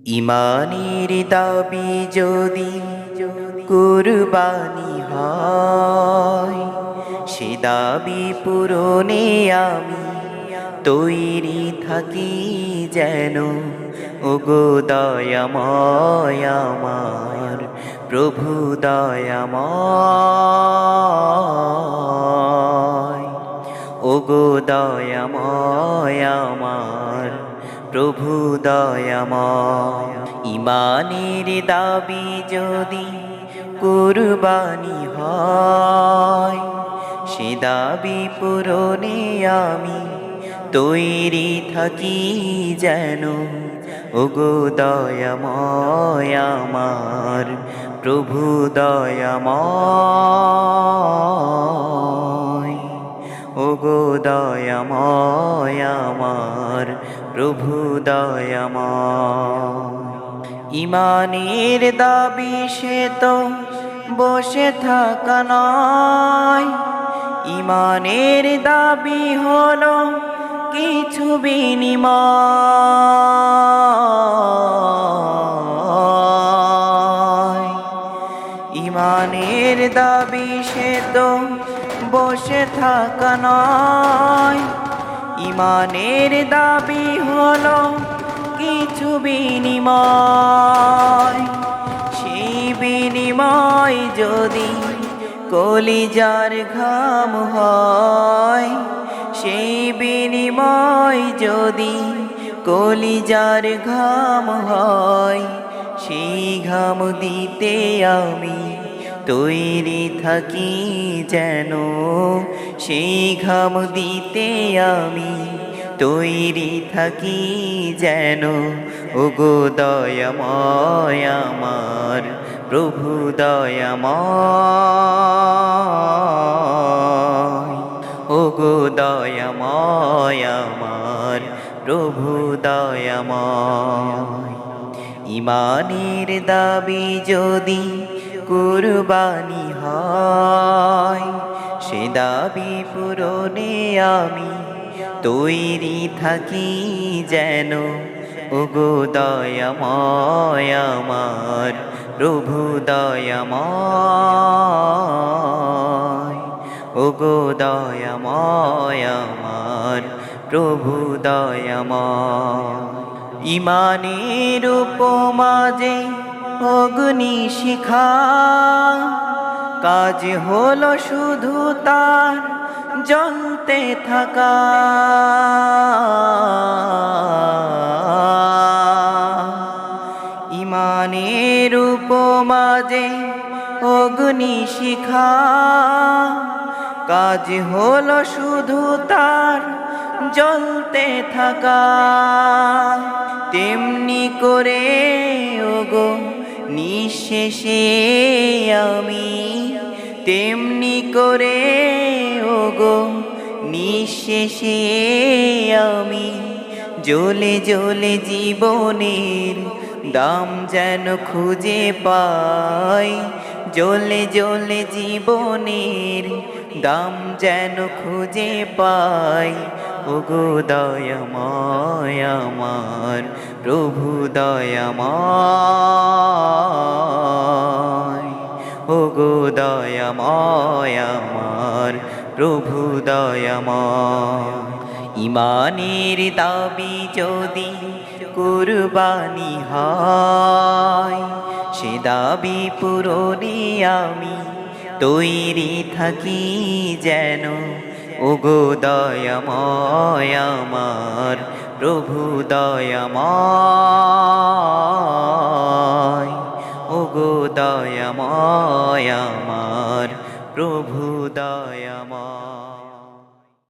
ইমানের দাবি যদি কুরবানি হয়, সে দাবি পূরণে আমি তৈরি থাকি যেন। ওগো দয়াময় আমার প্রভু দয়াময়, ওগো দয়াময় আমার প্রভু দয়াময়। ইমানের দাবি যদি কুরবানি হয়, সে দাবি পূরণে আমি তৈরি থাকি যেন। ওগো দয়াময় আমার প্রভু দয়াময়, ওগো দয়াময় আমার প্রভু দয়াময়। ইমানের দাবি সে তো বসে থাকা নয়, ইমানের দাবি হলো কিছু বিনিময়। ইমানের দাবি সে তো বসে থাকা নয়, ইমানের দাবি হলো কিছু বিনিময়। সেই বিনিময় যদি কলিজার ঘাম হয়, সেই বিনিময় যদি কলিজার ঘাম হয়, সেই ঘাম দিতে আমি তৈরি থাকি যেন। সেই ঘাম দিতে আমি তৈরি থাকি যেন। ওগো দয়াময় আমার প্রভু দয়াময়, ওগো দয়াময় আমার প্রভু দয়াময়। ইমানের দাবি যদি কুরবানি হয়, সে দাবি পূরণে আমি তৈরি থাকি যেন। ওগো দয়াময় আমার প্রভু দয়াময়, ওগো দয়াময় আমার প্রভু দয়াময়। ইমানের উপমা যে অগ্নিশিখা, কাজ হলো শুধু তার জ্বলতে থাকা। ইমানের উপমা যে অগ্নিশিখা, কাজ হলো শুধু তার জ্বলতে থাকা। তেমনি করে ওগো নিঃশেষে আমি, তেমনি করে ওগো নিঃশেষে আমি জ্বলে জ্বলে জীবনের দাম যেন খুঁজে পাই। জ্বলে জ্বলে জীবনের দাম যেন খুঁজে পাই। ওগো দয়াময় আমার প্রভু দয়াময়, ওগো দয়াময় আমার প্রভু দয়াময়। ইমানের দাবি যদি কুরবানি হয়, সে দাবি পূরণে আমি তৈরি থাকি যেন। ওগো দয়াময় আমার প্রভু দয়াময়, ওগো দয়াময় আমার প্রভু দয়াময়।